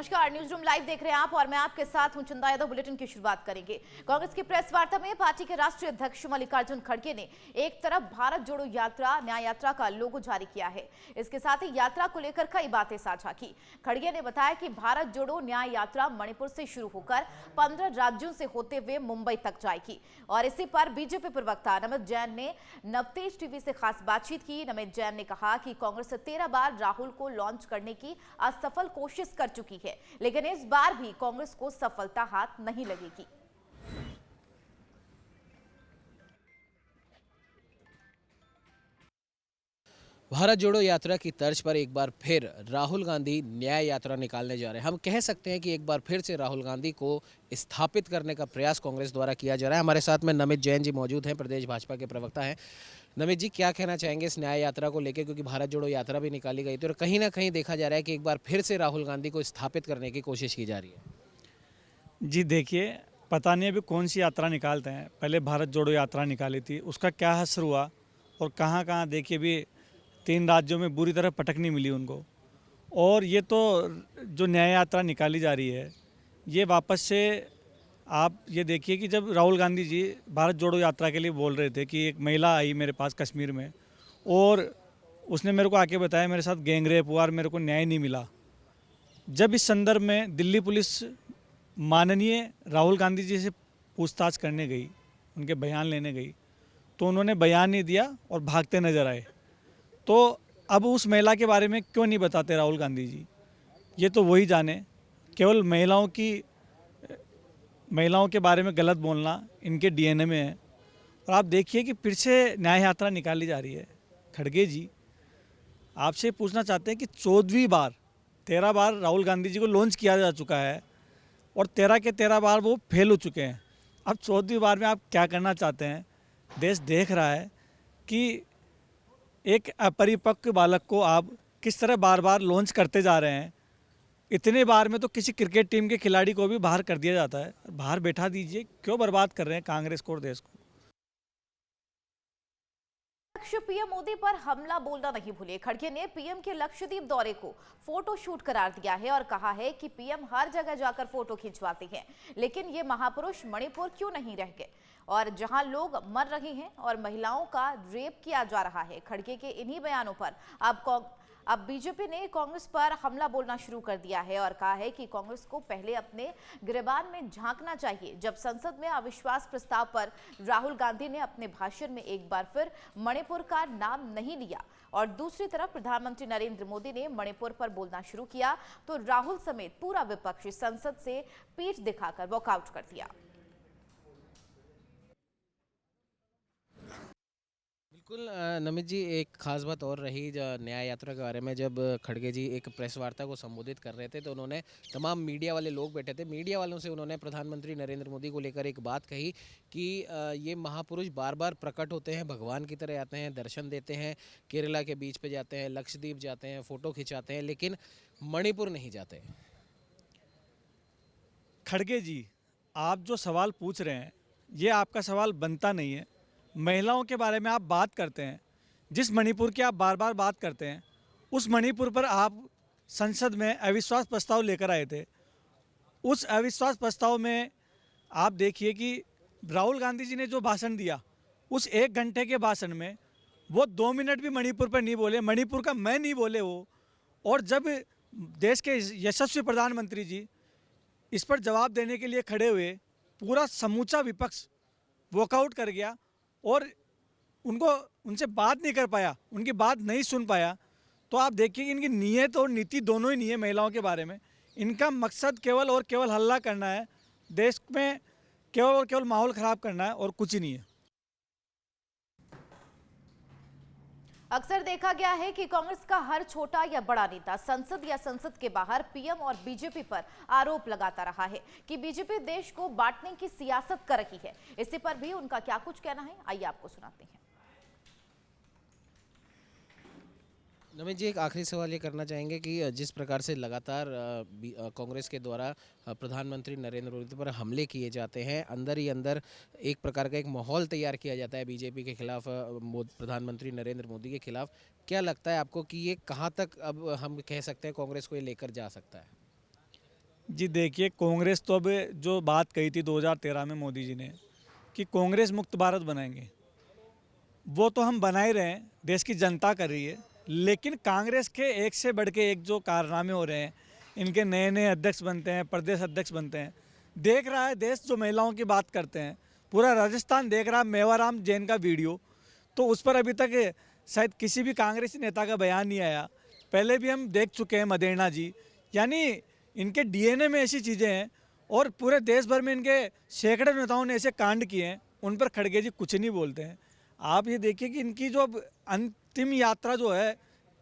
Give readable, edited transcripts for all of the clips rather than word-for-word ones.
नमस्कार, news room live देख रहे हैं आप और मैं आपके साथ हूं चंदा यादव। बुलेटिन की शुरुआत करेंगे। कांग्रेस की प्रेस वार्ता में पार्टी के राष्ट्रीय अध्यक्ष मल्लिकार्जुन खड़गे ने एक तरफ भारत जोड़ो यात्रा न्याय यात्रा का लोगो जारी किया है, इसके साथ ही यात्रा को लेकर कई बातें साझा की। खड़गे ने बताया कि भारत जोड़ो न्याय यात्रा मणिपुर से शुरू होकर 15 राज्यों से होते हुए मुंबई तक जाएगी और इसी पर बीजेपी प्रवक्ता नमित जैन ने नवतेज टीवी से खास बातचीत की। नमित जैन ने कहा कि कांग्रेस 13 बार राहुल को लॉन्च करने की असफल कोशिश कर चुकी है, लेकिन इस बार भी कांग्रेस को सफलता हाथ नहीं लगेगी। भारत जोड़ो यात्रा की तर्ज पर एक बार फिर राहुल गांधी न्याय यात्रा निकालने जा रहे हैं। हम कह सकते हैं कि एक बार फिर से राहुल गांधी को स्थापित करने का प्रयास कांग्रेस द्वारा किया जा रहा है। हमारे साथ में नमित जैन जी मौजूद हैं, प्रदेश भाजपा के प्रवक्ता हैं। नमित जी, क्या कहना चाहेंगे इस न्याय यात्रा को लेकर, क्योंकि भारत जोड़ो यात्रा भी निकाली गई थी और कहीं ना कहीं देखा जा रहा है कि एक बार फिर से राहुल गांधी को स्थापित करने की कोशिश की जा रही है। जी देखिए, पता नहीं अभी कौन सी यात्रा निकालते हैं। पहले भारत जोड़ो यात्रा निकाली थी, उसका क्या असर हुआ और कहाँ कहाँ देखिए भी 3 राज्यों में बुरी तरह पटकनी मिली उनको। और ये तो जो न्याय यात्रा निकाली जा रही है, ये वापस से आप ये देखिए कि जब राहुल गांधी जी भारत जोड़ो यात्रा के लिए बोल रहे थे कि एक महिला आई मेरे पास कश्मीर में और उसने मेरे को आके बताया मेरे साथ गैंग रेप हुआ और मेरे को न्याय नहीं मिला। जब इस संदर्भ में दिल्ली पुलिस माननीय राहुल गांधी जी से पूछताछ करने गई, उनके बयान लेने गई, तो उन्होंने बयान नहीं दिया और भागते नजर आए। तो अब उस महिला के बारे में क्यों नहीं बताते राहुल गांधी जी? ये तो वही जाने। केवल महिलाओं के बारे में गलत बोलना इनके डीएनए में है। और आप देखिए कि फिर से न्याय यात्रा निकाली जा रही है। खड़गे जी, आपसे पूछना चाहते हैं कि 14वीं बार 13 बार राहुल गांधी जी को लॉन्च किया जा चुका है और 13 के 13 बार वो फेल हो चुके हैं। अब 14वीं बार में आप क्या करना चाहते हैं? देश देख रहा है कि एक अपरिपक्व बालक को आप किस तरह बार बार लॉन्च करते जा रहे हैं। इतने बार में तो किसी क्रिकेट टीम के खिलाड़ी को भी बाहर कर दिया जाता है। बाहर बैठा दीजिए, क्यों बर्बाद कर रहे हैं कांग्रेस को और देश को? पीएम मोदी पर हमला बोलना नहीं भूले। खड़गे ने पीएम के लक्षद्वीप दौरे को फोटो शूट करार दिया है और कहा है कि पीएम हर जगह जाकर फोटो खिंचवाते हैं, लेकिन ये महापुरुष मणिपुर क्यों नहीं रह गए और जहां लोग मर रहे हैं और महिलाओं का रेप किया जा रहा है। खड़गे के इन्हीं बयानों पर अब बीजेपी ने कांग्रेस पर हमला बोलना शुरू कर दिया है और कहा है कि कांग्रेस को पहले अपने गिरेबान में झांकना चाहिए। जब संसद में अविश्वास प्रस्ताव पर राहुल गांधी ने अपने भाषण में एक बार फिर मणिपुर का नाम नहीं लिया और दूसरी तरफ प्रधानमंत्री नरेंद्र मोदी ने मणिपुर पर बोलना शुरू किया, तो राहुल समेत पूरा विपक्ष संसद से पीठ दिखाकर वॉकआउट कर दिया। बिल्कुल नमित जी, एक खास बात और रही न्याय यात्रा के बारे में। जब खड़गे जी एक प्रेस वार्ता को संबोधित कर रहे थे तो उन्होंने तमाम मीडिया वाले लोग बैठे थे, मीडिया वालों से उन्होंने प्रधानमंत्री नरेंद्र मोदी को लेकर एक बात कही कि ये महापुरुष बार बार प्रकट होते हैं, भगवान की तरह आते हैं, दर्शन देते हैं, केरला के बीच पे जाते हैं, लक्षद्वीप जाते हैं, फ़ोटो खिंचाते हैं, लेकिन मणिपुर नहीं जाते। खड़गे जी, आप जो सवाल पूछ रहे हैं ये आपका सवाल बनता नहीं है। महिलाओं के बारे में आप बात करते हैं, जिस मणिपुर की आप बार बार बात करते हैं, उस मणिपुर पर आप संसद में अविश्वास प्रस्ताव लेकर आए थे। उस अविश्वास प्रस्ताव में आप देखिए कि राहुल गांधी जी ने जो भाषण दिया, उस 1 घंटे के भाषण में वो 2 मिनट भी मणिपुर पर नहीं बोले, मणिपुर का मैं नहीं बोले वो। और जब देश के यशस्वी प्रधानमंत्री जी इस पर जवाब देने के लिए खड़े हुए, पूरा समूचा विपक्ष वॉकआउट कर गया और उनसे बात नहीं कर पाया, उनकी बात नहीं सुन पाया। तो आप देखिए इनकी नीयत और नीति दोनों ही नहीं है महिलाओं के बारे में। इनका मकसद केवल और केवल हल्ला करना है, देश में केवल और केवल माहौल ख़राब करना है और कुछ ही नहीं है। अक्सर देखा गया है कि कांग्रेस का हर छोटा या बड़ा नेता संसद या संसद के बाहर पीएम और बीजेपी पर आरोप लगाता रहा है कि बीजेपी देश को बांटने की सियासत कर रही है। इसी पर भी उनका क्या कुछ कहना है, आइए आपको सुनाते हैं। नमित जी, एक आखिरी सवाल ये करना चाहेंगे कि जिस प्रकार से लगातार कांग्रेस के द्वारा प्रधानमंत्री नरेंद्र मोदी पर हमले किए जाते हैं, अंदर ही अंदर एक प्रकार का एक माहौल तैयार किया जाता है बीजेपी के खिलाफ, प्रधानमंत्री नरेंद्र मोदी के खिलाफ, क्या लगता है आपको कि ये कहां तक अब हम कह सकते हैं कांग्रेस को ये लेकर जा सकता है? जी देखिए, कांग्रेस तो अब जो बात कही थी 2013 में मोदी जी ने कि कांग्रेस मुक्त भारत बनाएंगे, वो तो हम बना ही रहे हैं, देश की जनता कर रही है। लेकिन कांग्रेस के एक से बढ़ के एक जो कारनामे हो रहे हैं, इनके नए नए अध्यक्ष बनते हैं, प्रदेश अध्यक्ष बनते हैं, देख रहा है देश। जो महिलाओं की बात करते हैं, पूरा राजस्थान देख रहा है मेवाराम जैन का वीडियो, तो उस पर अभी तक शायद किसी भी कांग्रेसी नेता का बयान नहीं आया। पहले भी हम देख चुके हैं मदेरणा जी, यानी इनके डीएनए में ऐसी चीज़ें हैं। और पूरे देश भर में इनके सैकड़ों नेताओं ने ऐसे कांड किए हैं, उन पर खड़गे जी कुछ नहीं बोलते हैं। आप ये देखिए कि इनकी जो अब अंतिम यात्रा जो है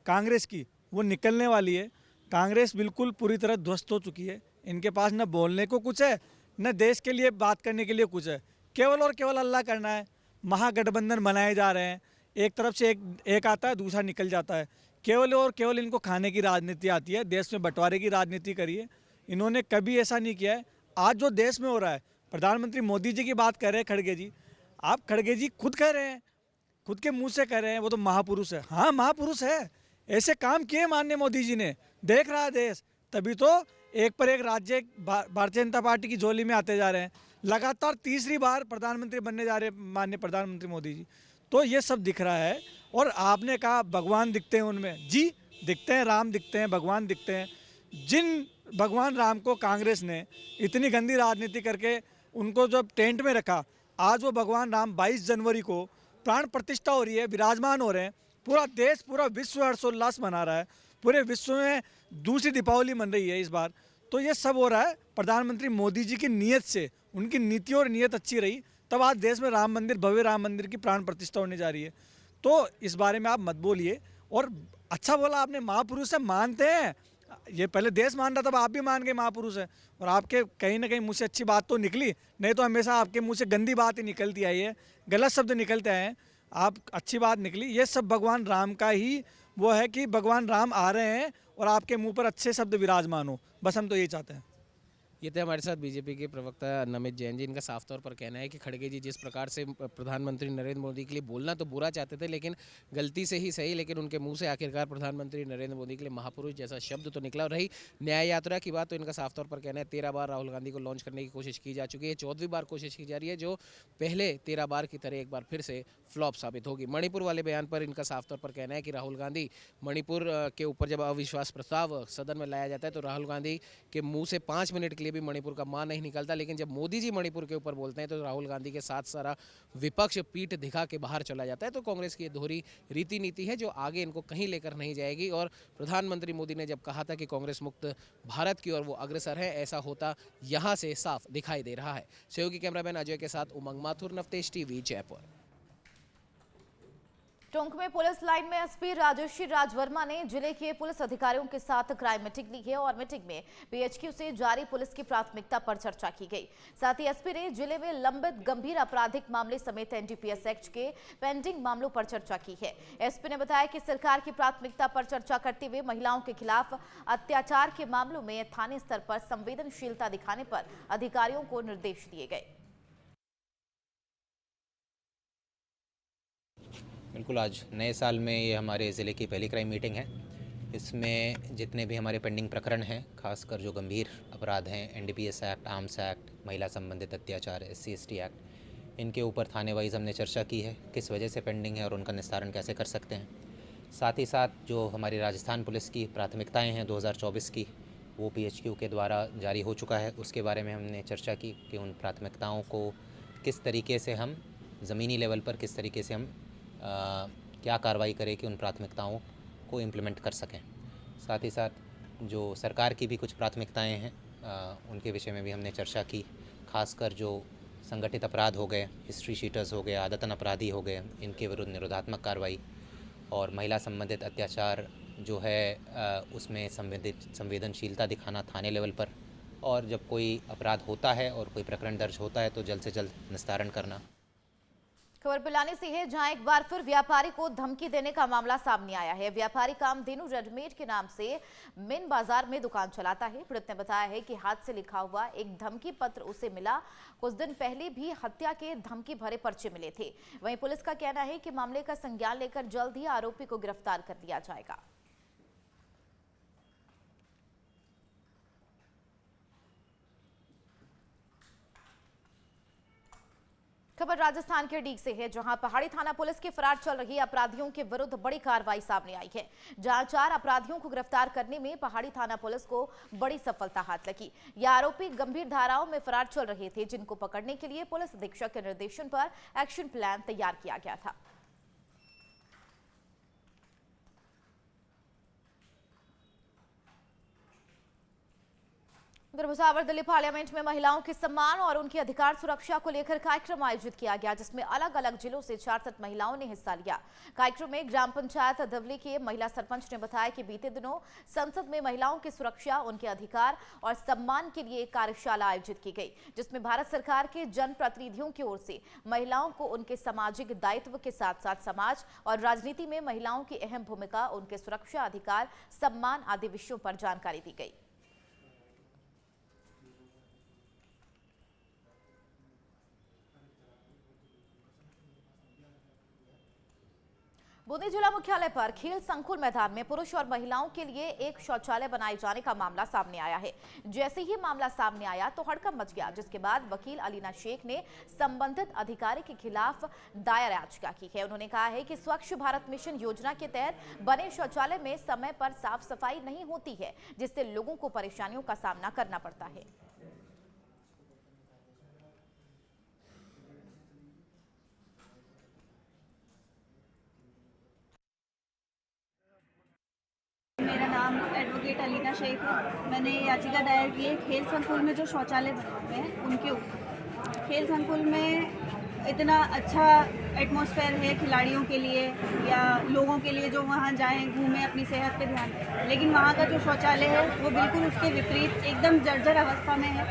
कांग्रेस की, वो निकलने वाली है। कांग्रेस बिल्कुल पूरी तरह ध्वस्त हो चुकी है। इनके पास न बोलने को कुछ है, न देश के लिए बात करने के लिए कुछ है। केवल और केवल अल्लाह करना है। महागठबंधन बनाए जा रहे हैं, एक तरफ से एक आता है, दूसरा निकल जाता है। केवल और केवल इनको खाने की राजनीति आती है, देश में बंटवारे की राजनीति करी है। इन्होंने कभी ऐसा नहीं किया है। आज जो देश में हो रहा है, प्रधानमंत्री मोदी जी की बात कर रहे हैं खड़गे जी, आप खड़गे जी खुद कह रहे हैं, खुद के मुंह से कह रहे हैं वो तो महापुरुष है। हाँ, महापुरुष है। ऐसे काम किए माननीय मोदी जी ने, देख रहा है देश, तभी तो एक पर एक राज्य भारतीय जनता पार्टी की झोली में आते जा रहे हैं। लगातार तीसरी बार प्रधानमंत्री बनने जा रहे हैं माननीय प्रधानमंत्री मोदी जी। तो ये सब दिख रहा है। और आपने कहा भगवान दिखते हैं उनमें, जी दिखते हैं, राम दिखते हैं, भगवान दिखते हैं। जिन भगवान राम को कांग्रेस ने इतनी गंदी राजनीति करके उनको जब टेंट में रखा, आज वो भगवान राम 22 जनवरी को प्राण प्रतिष्ठा हो रही है, विराजमान हो रहे हैं। पूरा देश, पूरा विश्व हर्षोल्लास मना रहा है। पूरे विश्व में दूसरी दीपावली मन रही है इस बार। तो ये सब हो रहा है प्रधानमंत्री मोदी जी की नीयत से। उनकी नीति और नीयत अच्छी रही, तब आज देश में राम मंदिर, भव्य राम मंदिर की प्राण प्रतिष्ठा होने जा रही है। तो इस बारे में आप मत बोलिए। और अच्छा बोला आपने, महापुरुष है, मानते हैं। ये पहले देश मान रहा था, आप भी मान गए महापुरुष है। और आपके कहीं ना कहीं मुँह से अच्छी बात तो निकली, नहीं तो हमेशा आपके मुँह से गंदी बात ही निकलती आई है, गलत शब्द निकलते आए हैं। आप अच्छी बात निकली। ये सब भगवान राम का ही वो है कि भगवान राम आ रहे हैं और आपके मुंह पर अच्छे शब्द विराजमान हो, बस हम तो यही चाहते हैं। ये थे हमारे साथ बीजेपी के प्रवक्ता नमित जैन जी। इनका साफ तौर पर कहना है कि खड़गे जी जिस प्रकार से प्रधानमंत्री नरेंद्र मोदी के लिए बोलना तो बुरा चाहते थे, लेकिन गलती से ही सही, लेकिन उनके मुंह से आखिरकार प्रधानमंत्री नरेंद्र मोदी के लिए महापुरुष जैसा शब्द तो निकला। और रही न्याय यात्रा की बात, तो इनका साफ तौर पर कहना है 13 बार राहुल गांधी को लॉन्च करने की कोशिश की जा चुकी है, 14वीं बार कोशिश की जा रही है, जो पहले 13 बार की तरह एक बार फिर से फ्लॉप साबित होगी। मणिपुर वाले बयान पर इनका साफ तौर पर कहना है कि राहुल गांधी मणिपुर के ऊपर जब अविश्वास प्रस्ताव सदन में लाया जाता है, तो राहुल गांधी के मुंह से 5 मिनट के लिए भी मणिपुर का मान नहीं निकलता। लेकिन जब मोदी जी मणिपुर के ऊपर बोलते हैं, तो राहुल गांधी के साथ सारा विपक्ष पीठ दिखा के बाहर चला जाता है। तो कांग्रेस की दोहरी रीति नीति है, जो आगे इनको कहीं लेकर नहीं जाएगी। और प्रधानमंत्री मोदी ने जब कहा था कि कांग्रेस मुक्त भारत की ओर वो अग्रसर है, ऐसा होता यहां से साफ दिखाई दे रहा है। सहयोगी कैमरामैन अजय के साथ उमंग माथुर, नवतेज टीवी, जयपुर। टोंक में पुलिस लाइन में एसपी राजश्री राज वर्मा ने जिले के पुलिस अधिकारियों के साथ क्राइम मीटिंग ली है और मीटिंग में पीएचक्यू से जारी पुलिस की प्राथमिकता पर चर्चा की गई। साथ ही एसपी ने जिले में लंबित गंभीर आपराधिक मामले समेत एनडीपीएस एक्ट के पेंडिंग मामलों पर चर्चा की है। एसपी ने बताया कि सरकार की प्राथमिकता पर चर्चा करते हुए महिलाओं के खिलाफ अत्याचार के मामलों में थाने स्तर पर संवेदनशीलता दिखाने पर अधिकारियों को निर्देश दिए गए। बिल्कुल, आज नए साल में ये हमारे ज़िले की पहली क्राइम मीटिंग है। इसमें जितने भी हमारे पेंडिंग प्रकरण हैं, खासकर जो गंभीर अपराध हैं, एनडीपीएस एक्ट, आर्म्स एक्ट, महिला संबंधित अत्याचार, SC/ST एक्ट, इनके ऊपर थाने वाइज हमने चर्चा की है, किस वजह से पेंडिंग है और उनका निस्तारण कैसे कर सकते हैं। साथ ही साथ जो हमारी राजस्थान पुलिस की प्राथमिकताएँ हैं 2024 की, वो PHQ के द्वारा जारी हो चुका है। उसके बारे में हमने चर्चा की कि उन प्राथमिकताओं को किस तरीके से हम ज़मीनी लेवल पर किस तरीके से हम क्या कार्रवाई करें कि उन प्राथमिकताओं को इम्प्लीमेंट कर सकें। साथ ही साथ जो सरकार की भी कुछ प्राथमिकताएं हैं, उनके विषय में भी हमने चर्चा की। खासकर जो संगठित अपराध हो गए, हिस्ट्री शीटर्स हो गए, आदतन अपराधी हो गए, इनके विरुद्ध निरोधात्मक कार्रवाई, और महिला संबंधित अत्याचार जो है उसमें संवेदनशीलता दिखाना थाने लेवल पर, और जब कोई अपराध होता है और कोई प्रकरण दर्ज होता है तो जल्द से जल्द निस्तारण करना। खबर पिलानी से है, जहां एक बार फिर व्यापारी को धमकी देने का मामला सामने आया है। व्यापारी कामधेनु रेडीमेड के नाम से मेन बाजार में दुकान चलाता है। पीड़ित ने बताया है कि हाथ से लिखा हुआ एक धमकी पत्र उसे मिला। कुछ दिन पहले भी हत्या के धमकी भरे पर्चे मिले थे। वहीं पुलिस का कहना है कि मामले का संज्ञान लेकर जल्द ही आरोपी को गिरफ्तार कर लिया जाएगा। खबर राजस्थान के डीग से है, जहां पहाड़ी थाना पुलिस की फरार चल रही अपराधियों के विरुद्ध बड़ी कार्रवाई सामने आई है। जहां 4 अपराधियों को गिरफ्तार करने में पहाड़ी थाना पुलिस को बड़ी सफलता हाथ लगी। ये आरोपी गंभीर धाराओं में फरार चल रहे थे, जिनको पकड़ने के लिए पुलिस अधीक्षक के निर्देशन पर एक्शन प्लान तैयार किया गया था। उधर भुसावर दिल्ली पार्लियामेंट में महिलाओं के सम्मान और उनकी अधिकार सुरक्षा को लेकर कार्यक्रम आयोजित किया गया, जिसमें अलग अलग जिलों से 66 महिलाओं ने हिस्सा लिया। कार्यक्रम में ग्राम पंचायत दिवली के महिला सरपंच ने बताया कि बीते दिनों संसद में महिलाओं की सुरक्षा, उनके अधिकार और सम्मान के लिए एक कार्यशाला आयोजित की गई, जिसमें भारत सरकार के जनप्रतिनिधियों की ओर से महिलाओं को उनके सामाजिक दायित्व के साथ साथ समाज और राजनीति में महिलाओं की अहम भूमिका, उनके सुरक्षा, अधिकार, सम्मान आदि विषयों पर जानकारी दी गई। बूंदी जिला मुख्यालय पर खेल संकुल मैदान में पुरुष और महिलाओं के लिए एक शौचालय बनाए जाने का मामला सामने आया है। जैसे ही मामला सामने आया तो हड़कंप मच गया, जिसके बाद वकील अलीना शेख ने संबंधित अधिकारी के खिलाफ दायर याचिका की है। उन्होंने कहा है कि स्वच्छ भारत मिशन योजना के तहत बने शौचालय में समय पर साफ सफाई नहीं होती है, जिससे लोगों को परेशानियों का सामना करना पड़ता है। मेरा नाम एडवोकेट अलीना शेख है। मैंने याचिका दायर की है खेल संकुल में जो शौचालय बने हुए हैं उनके ऊपर। खेल संकुल में इतना अच्छा एटमॉस्फेयर है खिलाड़ियों के लिए या लोगों के लिए जो वहाँ जाएं, घूमें, अपनी सेहत पे ध्यान दें, लेकिन वहाँ का जो शौचालय है वो बिल्कुल उसके विपरीत एकदम जर्जर अवस्था में है,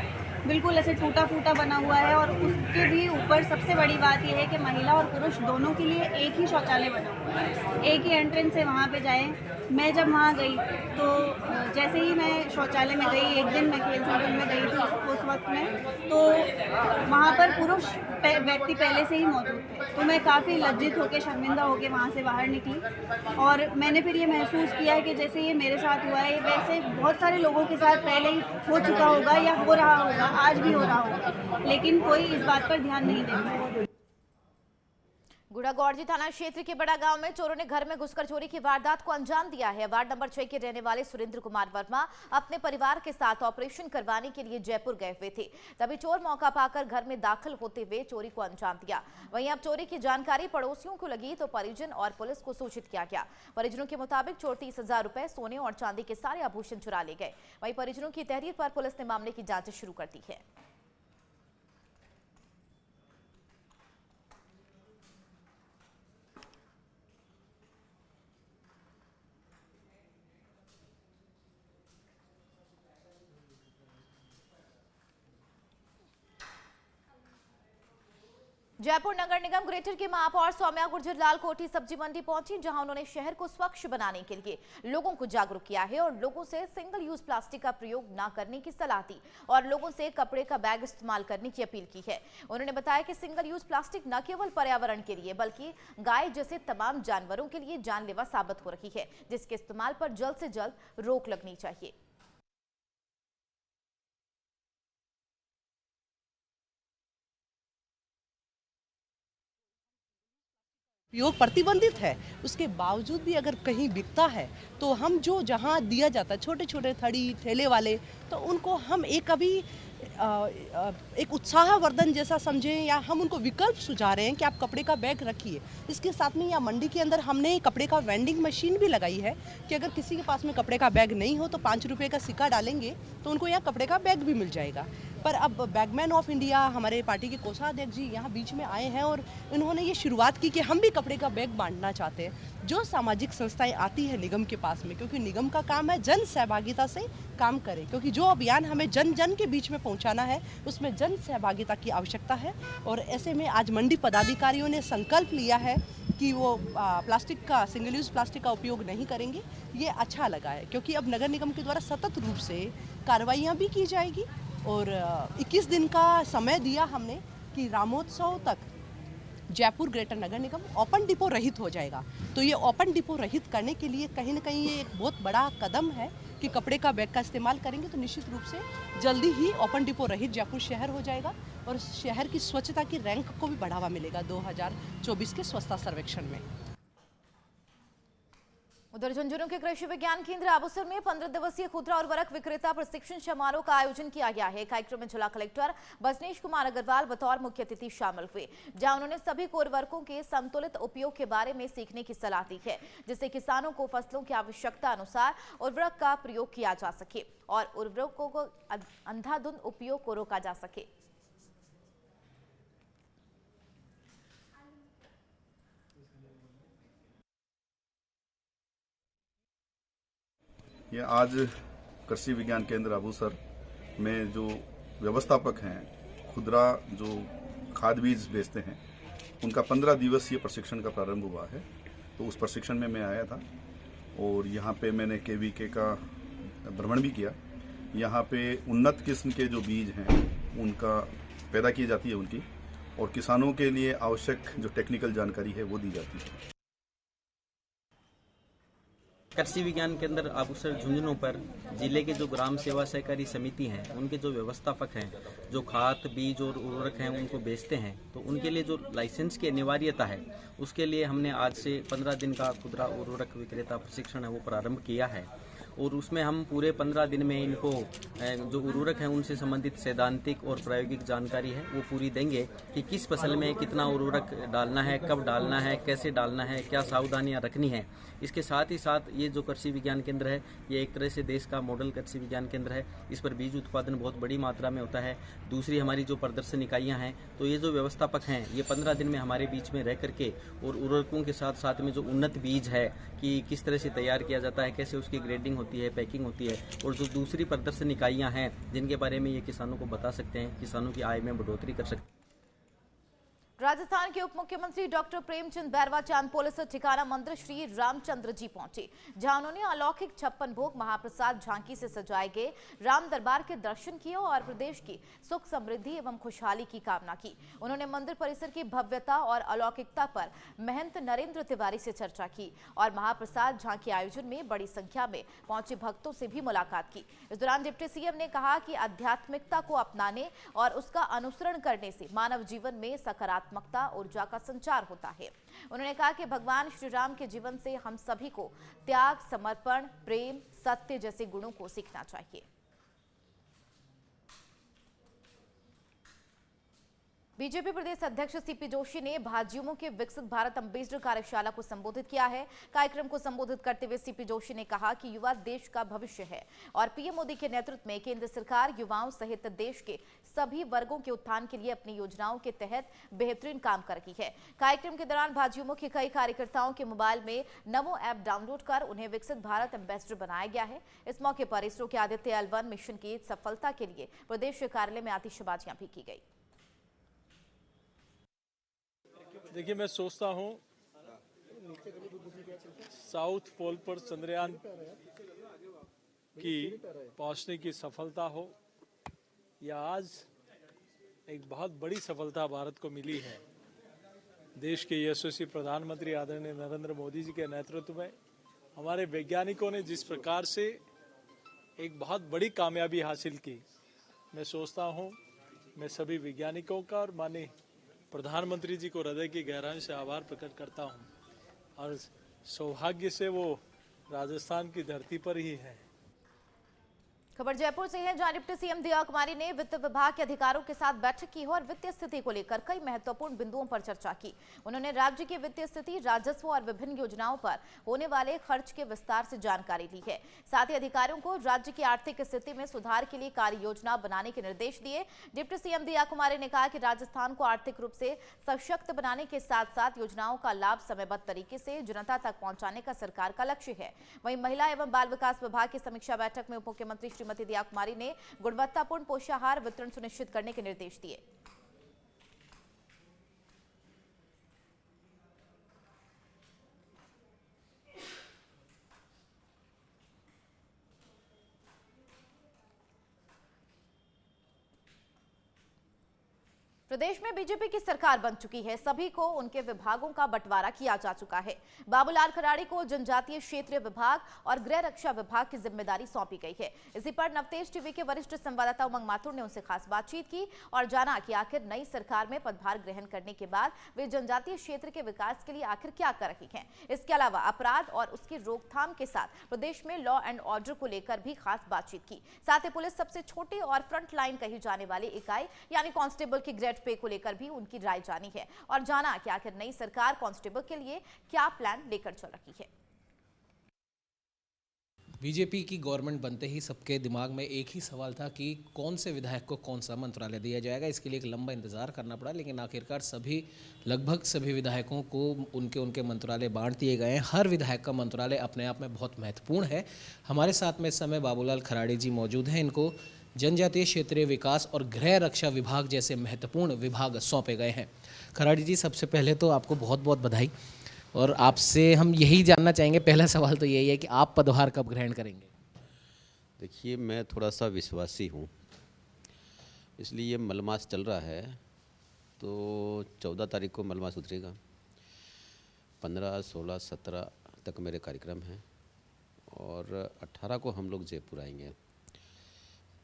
बिल्कुल ऐसे टूटा फूटा बना हुआ है। और उसके भी ऊपर सबसे बड़ी बात यह है कि महिला और पुरुष दोनों के लिए एक ही शौचालय बना हुआ है, एक ही एंट्रेंस है, वहाँ पे जाएं। मैं जब वहाँ गई तो जैसे ही मैं शौचालय में गई, एक दिन मैं खेल संकुल में गई थी उस वक्त में, तो वहाँ पर पुरुष व्यक्ति पहले से ही मौजूद थे। तो मैं काफ़ी लज्जित होकर, शर्मिंदा होकर वहाँ से बाहर निकली। और मैंने फिर ये महसूस किया है कि जैसे ये मेरे साथ हुआ है वैसे बहुत सारे लोगों के साथ पहले ही हो चुका होगा या हो रहा होगा, आज भी हो रहा होगा, लेकिन कोई इस बात पर ध्यान नहीं देता है। गुड़ागौड़जी थाना क्षेत्र के बड़ा गांव में चोरों ने घर में घुसकर चोरी की वारदात को अंजाम दिया है। वार्ड नंबर 6 के रहने वाले सुरेंद्र कुमार वर्मा अपने परिवार के साथ ऑपरेशन करवाने के लिए जयपुर गए हुए थे, तभी चोर मौका पाकर घर में दाखिल होते हुए चोरी को अंजाम दिया। वहीं अब चोरी की जानकारी पड़ोसियों को लगी तो परिजन और पुलिस को सूचित किया गया। परिजनों के मुताबिक चोर 30,000 रुपए, सोने और चांदी के सारे आभूषण चुरा ले गए। वहीं परिजनों की तहरीर पर पुलिस ने मामले की जांच शुरू कर दी है। जयपुर नगर निगम ग्रेटर की महापौर सौम्या गुर्जर कोठी सब्जी मंडी पहुंची, जहां उन्होंने शहर को स्वच्छ बनाने के लिए लोगों को जागरूक किया है और लोगों से सिंगल यूज प्लास्टिक का प्रयोग न करने की सलाह दी और लोगों से कपड़े का बैग इस्तेमाल करने की अपील की है। उन्होंने बताया कि सिंगल यूज प्लास्टिक न केवल पर्यावरण के लिए बल्कि गाय जैसे तमाम जानवरों के लिए जानलेवा साबित हो रही है, जिसके इस्तेमाल पर जल्द से जल्द रोक लगनी चाहिए। उपयोग प्रतिबंधित है, उसके बावजूद भी अगर कहीं बिकता है तो हम जो जहाँ दिया जाता है छोटे छोटे थड़ी ठेले वाले, तो उनको हम एक उत्साहवर्धन जैसा समझें या हम उनको विकल्प सुझा रहे हैं कि आप कपड़े का बैग रखिए। इसके साथ में या मंडी के अंदर हमने कपड़े का वेंडिंग मशीन भी लगाई है कि अगर किसी के पास में कपड़े का बैग नहीं हो तो 5 रुपये का सिक्का डालेंगे तो उनको यहाँ कपड़े का बैग भी मिल जाएगा। पर अब बैगमैन ऑफ इंडिया हमारे पार्टी के कोषाध्यक्ष जी यहाँ बीच में आए हैं और इन्होंने ये शुरुआत की कि हम भी कपड़े का बैग बांटना चाहते हैं। जो सामाजिक संस्थाएं आती है निगम के पास में, क्योंकि निगम का काम है जन सहभागिता से काम करें, क्योंकि जो अभियान हमें जन जन के बीच में पहुंचाना है उसमें जन सहभागिता की आवश्यकता है। और ऐसे में आज मंडी पदाधिकारियों ने संकल्प लिया है कि वो प्लास्टिक का सिंगल यूज़ प्लास्टिक का उपयोग नहीं करेंगे। ये अच्छा लगा है क्योंकि अब नगर निगम के द्वारा सतत रूप से कार्रवाइयाँ भी की जाएगी और 21 दिन का समय दिया हमने कि रामोत्सव तक जयपुर ग्रेटर नगर निगम ओपन डिपो रहित हो जाएगा। तो ये ओपन डिपो रहित करने के लिए कहीं ना कहीं ये एक बहुत बड़ा कदम है कि कपड़े का बैग का इस्तेमाल करेंगे तो निश्चित रूप से जल्दी ही ओपन डिपो रहित जयपुर शहर हो जाएगा और शहर की स्वच्छता की रैंक को भी बढ़ावा मिलेगा 2024 के स्वच्छता सर्वेक्षण में। उधर झुंझुनू के कृषि विज्ञान केंद्र आबूसर में 15 दिवसीय खुदरा उर्वरक विक्रेता प्रशिक्षण समारोह का आयोजन किया गया है। कार्यक्रम में जिला कलेक्टर बसनेश कुमार अग्रवाल बतौर मुख्य अतिथि शामिल हुए, जहां उन्होंने सभी को उर्वरकों के संतुलित उपयोग के बारे में सीखने की सलाह दी है, जिससे किसानों को फसलों की आवश्यकता अनुसार उर्वरक का प्रयोग किया जा सके और उर्वरकों को अंधाधुंध उपयोग को रोका जा सके। ये आज कृषि विज्ञान केंद्र आबूसर में जो व्यवस्थापक हैं, खुदरा जो खाद बीज बेचते हैं, उनका 15 दिवसीय प्रशिक्षण का प्रारंभ हुआ है। तो उस प्रशिक्षण में मैं आया था और यहाँ पे मैंने केवीके का भ्रमण भी किया। यहाँ पे उन्नत किस्म के जो बीज हैं उनका पैदा की जाती है उनकी, और किसानों के लिए आवश्यक जो टेक्निकल जानकारी है वो दी जाती है। कृषि विज्ञान केंद्र आबूसर झुंझुनू पर जिले के जो ग्राम सेवा सहकारी समिति हैं, उनके जो व्यवस्थापक हैं, जो खाद बीज और उर्वरक हैं उनको बेचते हैं, तो उनके लिए जो लाइसेंस की अनिवार्यता है उसके लिए हमने आज से 15 दिन का खुदरा उर्वरक विक्रेता प्रशिक्षण है वो प्रारंभ किया है। और उसमें हम पूरे 15 दिन में इनको जो उर्वरक हैं उनसे संबंधित सैद्धांतिक और प्रायोगिक जानकारी है वो पूरी देंगे कि किस फसल में कितना उर्वरक डालना है, कब डालना है, कैसे डालना है, क्या सावधानियां रखनी है। इसके साथ ही साथ ये जो कृषि विज्ञान केंद्र है ये एक तरह से देश का मॉडल कृषि विज्ञान केंद्र है। इस पर बीज उत्पादन बहुत बड़ी मात्रा में होता है। दूसरी हमारी जो प्रदर्शन इकाइयाँ हैं, तो ये जो व्यवस्थापक हैं ये 15 दिन में हमारे बीच में रह करके और उर्वरकों के साथ साथ में जो उन्नत बीज है कि किस तरह से तैयार किया जाता है, कैसे उसकी ग्रेडिंग होती है, पैकिंग होती है, और जो दूसरी प्रदर्शन इकाइयाँ हैं जिनके बारे में ये किसानों को बता सकते हैं, किसानों की आय में बढ़ोतरी कर सकते हैं। राजस्थान के उप मुख्यमंत्री डॉक्टर प्रेमचंद बैरवा चांदपोले से ठिकाना मंदिर श्री रामचंद्र जी पहुंचे, जहां उन्होंने अलौकिक 56 भोग महाप्रसाद झांकी से सजाए गए राम दरबार के दर्शन किए और प्रदेश की सुख समृद्धि एवं खुशहाली की कामना की। उन्होंने मंदिर परिसर की भव्यता और अलौकिकता पर महंत नरेंद्र तिवारी से चर्चा की और महाप्रसाद झांकी आयोजन में बड़ी संख्या में पहुंचे भक्तों से भी मुलाकात की। इस दौरान डिप्टी सीएम ने कहा कि आध्यात्मिकता को अपनाने और उसका अनुसरण करने से मानव जीवन में सकारात्मक ऊर्जा का संचार होता है। उन्होंने कहा कि भगवान श्री राम के जीवन से हम सभी को त्याग, समर्पण, प्रेम, सत्य जैसे गुणों को सीखना चाहिए। बीजेपी प्रदेश अध्यक्ष सीपी जोशी ने भाजयुमो के विकसित भारत अम्बेसडर कार्यशाला को संबोधित किया है। कार्यक्रम को संबोधित करते हुए सीपी जोशी ने कहा कि युवा देश का भविष्य है और पीएम मोदी के नेतृत्व में केंद्र सरकार युवाओं सहित देश के सभी वर्गों के उत्थान के लिए अपनी योजनाओं के तहत बेहतरीन काम कर रही है। कार्यक्रम के दौरान भाजयुमो के कई कार्यकर्ताओं के मोबाइल में नमो ऐप डाउनलोड कर उन्हें विकसित भारत एम्बेसडर बनाया गया है। इस मौके पर इसरो के आदित्य L1 मिशन की सफलता के लिए प्रदेश कार्यालय में आतिशबाजियां भी की गई। देखिए, मैं सोचता हूँ साउथ पोल पर चंद्रयान की पहुंचने की सफलता हो या आज एक बहुत बड़ी सफलता भारत को मिली है। देश के यशस्वी प्रधानमंत्री आदरणीय नरेंद्र मोदी जी के नेतृत्व में हमारे वैज्ञानिकों ने जिस प्रकार से एक बहुत बड़ी कामयाबी हासिल की, मैं सोचता हूँ मैं सभी वैज्ञानिकों का और माननीय प्रधानमंत्री जी को हृदय की गहराई से आभार प्रकट करता हूं और सौभाग्य से वो राजस्थान की धरती पर ही है। खबर जयपुर से है, जहां डिप्टी सीएम दिया कुमारी ने वित्त विभाग के अधिकारियों के साथ बैठक की और वित्तीय स्थिति को लेकर कई महत्वपूर्ण बिंदुओं पर चर्चा की। उन्होंने राज्य की वित्तीय स्थिति, राजस्व और विभिन्न योजनाओं पर होने वाले खर्च के विस्तार से जानकारी ली है। साथ ही अधिकारियों को राज्य की आर्थिक स्थिति में सुधार के लिए कार्य योजना बनाने के निर्देश दिए। डिप्टी सीएम दिया कुमारी ने कहा कि राजस्थान को आर्थिक रूप से सशक्त बनाने के साथ साथ योजनाओं का लाभ समयबद्ध तरीके से जनता तक पहुंचाने का सरकार का लक्ष्य है। वहीं महिला एवं बाल विकास विभाग की समीक्षा बैठक में उप मुख्यमंत्री श्रीमती दिया कुमारी ने गुणवत्तापूर्ण पोषाहार वितरण सुनिश्चित करने के निर्देश दिए। प्रदेश में बीजेपी की सरकार बन चुकी है। सभी को उनके विभागों का बंटवारा किया जा चुका है। बाबूलाल खराड़ी को जनजातीय क्षेत्रीय विभाग और गृह रक्षा विभाग की जिम्मेदारी सौंपी गई है। इसी पर नवतेज टीवी के वरिष्ठ संवाददाता उमंग माथुर ने उनसे खास बातचीत की और जाना कि आखिर नई सरकार में पदभार ग्रहण करने के बाद वे जनजातीय क्षेत्र के विकास के लिए आखिर क्या कर रही हैं। इसके अलावा अपराध और उसकी रोकथाम के साथ प्रदेश में लॉ एंड ऑर्डर को लेकर भी खास बातचीत की। साथ ही पुलिस सबसे छोटी और फ्रंट लाइन कही जाने वाली इकाई यानी कांस्टेबल की ग्रेड पे को लेकर भी उनकी राय जानी है और जाना कि आखिर नई सरकार कांस्टेबल के लिए क्या प्लान लेकर चल रही है। बीजेपी की गवर्नमेंट बनते ही सबके दिमाग में एक ही सवाल था कि कौन से विधायक को कौन सा मंत्रालय दिया जाएगा। इसके लिए एक लंबा इंतजार करना पड़ा, लेकिन आखिरकार लगभग सभी विधायकों को उनके मंत्रालय बांट दिए गए हैं। हर विधायक का मंत्रालय अपने आप में बहुत महत्वपूर्ण है। हमारे साथ में इस समय बाबूलाल खराड़ी जी मौजूद हैं। इनको जनजातीय क्षेत्रीय विकास और गृह रक्षा विभाग जैसे महत्वपूर्ण विभाग सौंपे गए हैं। खराड़ी जी, सबसे पहले तो आपको बहुत बहुत बधाई। और आपसे हम यही जानना चाहेंगे, पहला सवाल तो यही है कि आप पदभार कब ग्रहण करेंगे? देखिए, मैं थोड़ा सा विश्वासी हूँ, इसलिए मलमास चल रहा है तो 14 तारीख को मलमास उतरेगा। 15, 16, 17 तक मेरे कार्यक्रम हैं और 18 को हम लोग जयपुर आएंगे।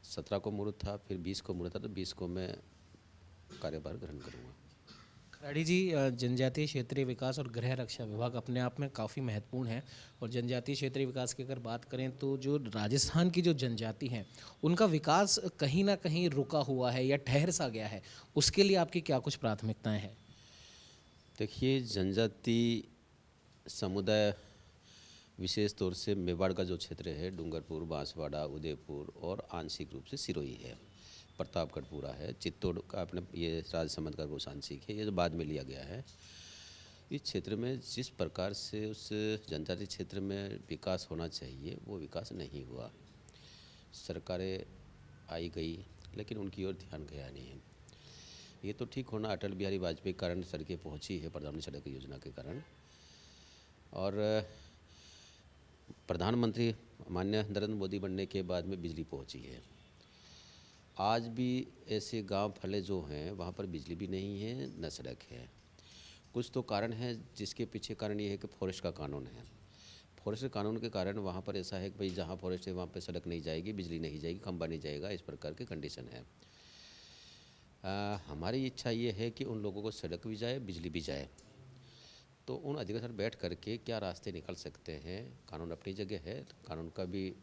17 को मुहूर्त था, फिर 20 को मुहूर्त था, तो 20 को मैं कार्यभार ग्रहण करूँगा। खराड़ी जी, जनजातीय क्षेत्रीय विकास और गृह रक्षा विभाग अपने आप में काफ़ी महत्वपूर्ण है। और जनजातीय क्षेत्रीय विकास की अगर बात करें तो जो राजस्थान की जो जनजाति हैं उनका विकास कहीं ना कहीं रुका हुआ है या ठहर सा गया है, उसके लिए आपकी क्या कुछ प्राथमिकताएं हैं? देखिए, जनजाति समुदाय विशेष तौर से मेवाड़ का जो क्षेत्र है, डूंगरपुर, बांसवाड़ा, उदयपुर और आंशिक रूप से सिरोही है, प्रतापगढ़ पूरा है, चित्तौड़ का अपने ये राजसमंद का कुछ आंशिक है, ये जो बाद में लिया गया है। इस क्षेत्र में जिस प्रकार से उस जनजातीय क्षेत्र में विकास होना चाहिए वो विकास नहीं हुआ। सरकारें आई गई लेकिन उनकी ओर ध्यान गया नहीं है। ये तो ठीक होना अटल बिहारी वाजपेयी के कारण सड़कें पहुंची है, प्रधानमंत्री सड़क योजना के कारण, और प्रधानमंत्री माननीय नरेंद्र मोदी बनने के बाद में बिजली पहुंची है। आज भी ऐसे गांव फले जो हैं वहाँ पर बिजली भी नहीं है, न सड़क है। कुछ तो कारण है, जिसके पीछे कारण ये है कि फॉरेस्ट का कानून है। फॉरेस्ट के कानून के कारण वहाँ पर ऐसा है कि भाई जहाँ फॉरेस्ट है वहाँ पर सड़क नहीं जाएगी, बिजली नहीं जाएगी, खंबा नहीं जाएगा, इस प्रकार की कंडीशन है। हमारी इच्छा ये है कि उन लोगों को सड़क भी जाए, बिजली भी जाए। तो उन अधिकारी साथ बैठ करके क्या रास्ते निकल सकते हैं। कानून अपनी जगह है, कानून का भी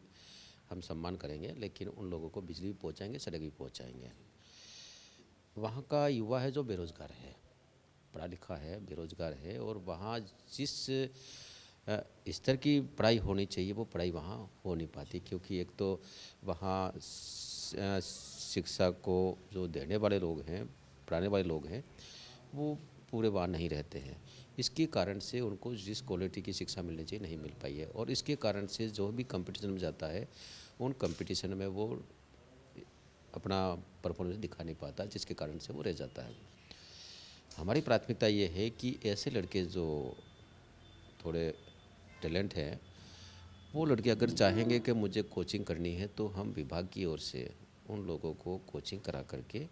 हम सम्मान करेंगे, लेकिन उन लोगों को बिजली भी पहुंचाएंगे, सड़क भी पहुंचाएंगे। वहाँ का युवा है जो बेरोज़गार है, पढ़ा लिखा है, बेरोज़गार है, और वहाँ जिस स्तर की पढ़ाई होनी चाहिए वो पढ़ाई वहाँ हो नहीं पाती, क्योंकि एक तो वहाँ शिक्षा को जो देने वाले लोग हैं, पढ़ाने वाले लोग हैं, वो पूरे वहाँ नहीं रहते हैं। इसके कारण से उनको जिस क्वालिटी की शिक्षा मिलनी चाहिए नहीं मिल पाई है, और इसके कारण से जो भी कंपटीशन में जाता है उन कंपटीशन में वो अपना परफॉर्मेंस दिखा नहीं पाता, जिसके कारण से वो रह जाता है। हमारी प्राथमिकता ये है कि ऐसे लड़के जो थोड़े टैलेंट हैं, वो लड़के अगर चाहेंगे कि मुझे कोचिंग करनी है तो हम विभाग की ओर से उन लोगों को कोचिंग करा करके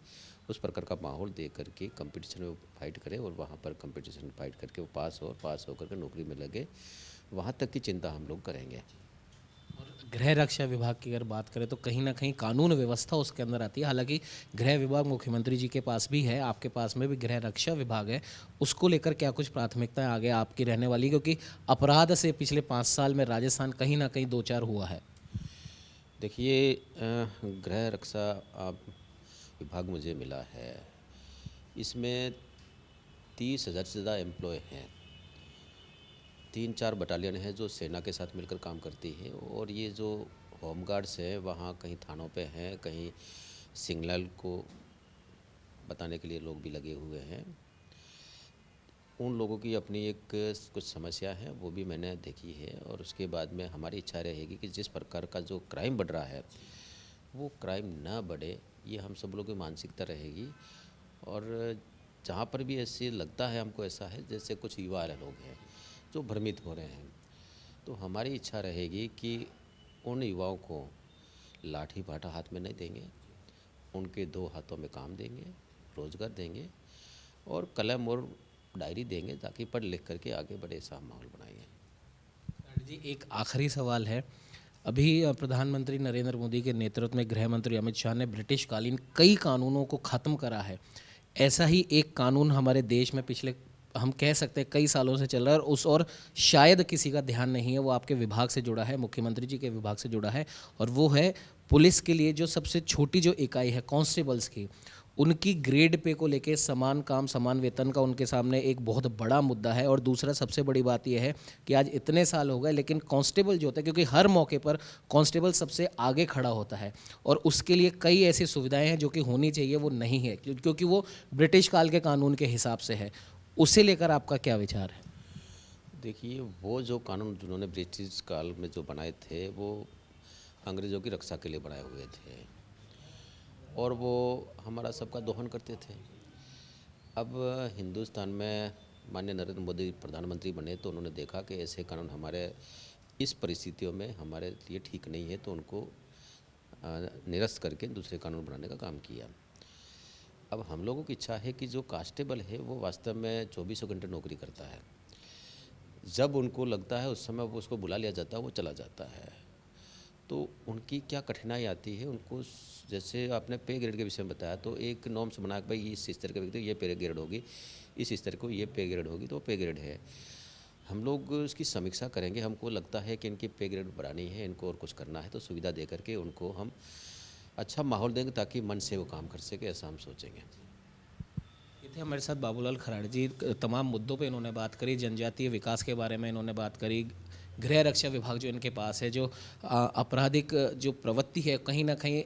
उस प्रकार का माहौल दे करके कंपटीशन में फाइट करें, और वहाँ पर कंपटीशन फाइट करके वो पास होकर के नौकरी में लगे। वहाँ तक की चिंता हम लोग करेंगे। और गृह रक्षा विभाग की अगर बात करें तो कहीं ना कहीं कानून व्यवस्था उसके अंदर आती है। हालांकि गृह विभाग मुख्यमंत्री जी के पास भी है, आपके पास में भी गृह रक्षा विभाग है, उसको लेकर क्या कुछ प्राथमिकताएं आगे आपकी रहने वाली, क्योंकि अपराध से पिछले 5 साल में राजस्थान कहीं ना कहीं 2-4 हुआ है? देखिए, गृह रक्षा विभाग मुझे मिला है, इसमें 30,000 से ज़्यादा एम्प्लॉय हैं। 3-4 बटालियन है जो सेना के साथ मिलकर काम करती है, और ये जो होमगार्ड्स हैं वहाँ कहीं थानों पे हैं, कहीं सिग्नल को बताने के लिए लोग भी लगे हुए हैं। उन लोगों की अपनी एक कुछ समस्या है, वो भी मैंने देखी है, और उसके बाद में हमारी इच्छा रहेगी कि जिस प्रकार का जो क्राइम बढ़ रहा है वो क्राइम ना बढ़े, ये हम सब लोगों की मानसिकता रहेगी। और जहाँ पर भी ऐसे लगता है हमको, ऐसा है जैसे कुछ युवा लोग हैं जो भ्रमित हो रहे हैं, तो हमारी इच्छा रहेगी कि उन युवाओं को लाठी भाटा हाथ में नहीं देंगे, उनके 2 हाथों में काम देंगे, रोज़गार देंगे और कलम और डायरी देंगे ताकि पढ़ लिख करके आगे बढ़े, ऐसा माहौल बनाएंगे। जी एक आखिरी सवाल है, अभी प्रधानमंत्री नरेंद्र मोदी के नेतृत्व में गृह मंत्री अमित शाह ने ब्रिटिश कालीन कई कानूनों को ख़त्म करा है। ऐसा ही एक कानून हमारे देश में पिछले हम कह सकते हैं कई सालों से चल रहा है और शायद किसी का ध्यान नहीं है, वो आपके विभाग से जुड़ा है, मुख्यमंत्री जी के विभाग से जुड़ा है, और वो है पुलिस के लिए जो सबसे छोटी जो इकाई है कांस्टेबल्स की, उनकी ग्रेड पे को लेके समान काम समान वेतन का उनके सामने एक बहुत बड़ा मुद्दा है। और दूसरा सबसे बड़ी बात यह है कि आज इतने साल हो गए लेकिन कांस्टेबल जो होता है, क्योंकि हर मौके पर कांस्टेबल सबसे आगे खड़ा होता है और उसके लिए कई ऐसी सुविधाएं हैं जो कि होनी चाहिए, वो नहीं है क्योंकि वो ब्रिटिश काल के कानून के हिसाब से है। उसे लेकर आपका क्या विचार है? देखिए, वो जो कानून जिन्होंने ब्रिटिश काल में जो बनाए थे वो अंग्रेज़ों की रक्षा के लिए बनाए हुए थे और वो हमारा सबका दोहन करते थे। अब हिंदुस्तान में माननीय नरेंद्र मोदी प्रधानमंत्री बने तो उन्होंने देखा कि ऐसे कानून हमारे इस परिस्थितियों में हमारे लिए ठीक नहीं है, तो उनको निरस्त करके दूसरे कानून बनाने का काम किया। अब हम लोगों की इच्छा है कि जो कांस्टेबल है वो वास्तव में 24 घंटे नौकरी करता है। जब उनको लगता है उस समय वो उसको बुला लिया जाता है, वो चला जाता है। तो उनकी क्या कठिनाई आती है, उनको जैसे आपने पे ग्रेड के विषय में बताया तो एक नॉर्म्स बना के भाई इस स्तर के व्यक्ति ये पे ग्रेड होगी, इस स्तर को ये पे ग्रेड होगी, तो पे ग्रेड है। हम लोग उसकी समीक्षा करेंगे। हमको लगता है कि इनकी पे ग्रेड बढ़ानी है, इनको और कुछ करना है तो सुविधा दे करके उनको हम अच्छा माहौल देंगे ताकि मन से वो काम कर सके, ऐसा हम सोचेंगे। ये थे हमारे साथ बाबूलाल खराड़ जी। तमाम मुद्दों पे इन्होंने बात करी, जनजातीय विकास के बारे में इन्होंने बात करी, गृह रक्षा विभाग जो इनके पास है, जो आपराधिक जो प्रवृत्ति है कहीं ना कहीं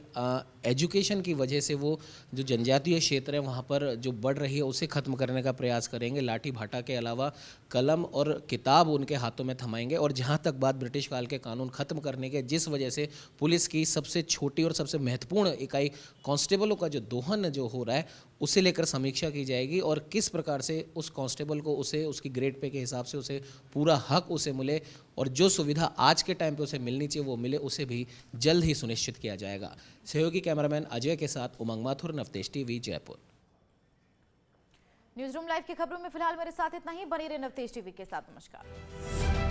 एजुकेशन की वजह से वो जो जनजातीय क्षेत्र है वहाँ पर जो बढ़ रही है उसे ख़त्म करने का प्रयास करेंगे। लाठी भाटा के अलावा कलम और किताब उनके हाथों में थमाएंगे। और जहाँ तक बात ब्रिटिश काल के कानून ख़त्म करने के, जिस वजह से पुलिस की सबसे छोटी और सबसे महत्वपूर्ण इकाई कांस्टेबलों का जो दोहन जो हो रहा है उसे लेकर समीक्षा की जाएगी और किस प्रकार से उस कांस्टेबल को उसे उसकी ग्रेड पे के हिसाब से उसे पूरा हक उसे मिले और जो सुविधा आज के टाइम पे उसे मिलनी चाहिए वो मिले, उसे भी जल्द ही सुनिश्चित किया जाएगा। सहयोगी कैमरामैन अजय के साथ Umang Mathur, Navtej TV, Jaipur. News room live की खबरों में फिलहाल मेरे साथ इतना ही। बने रहे नवतेज टीवी के साथ। नमस्कार।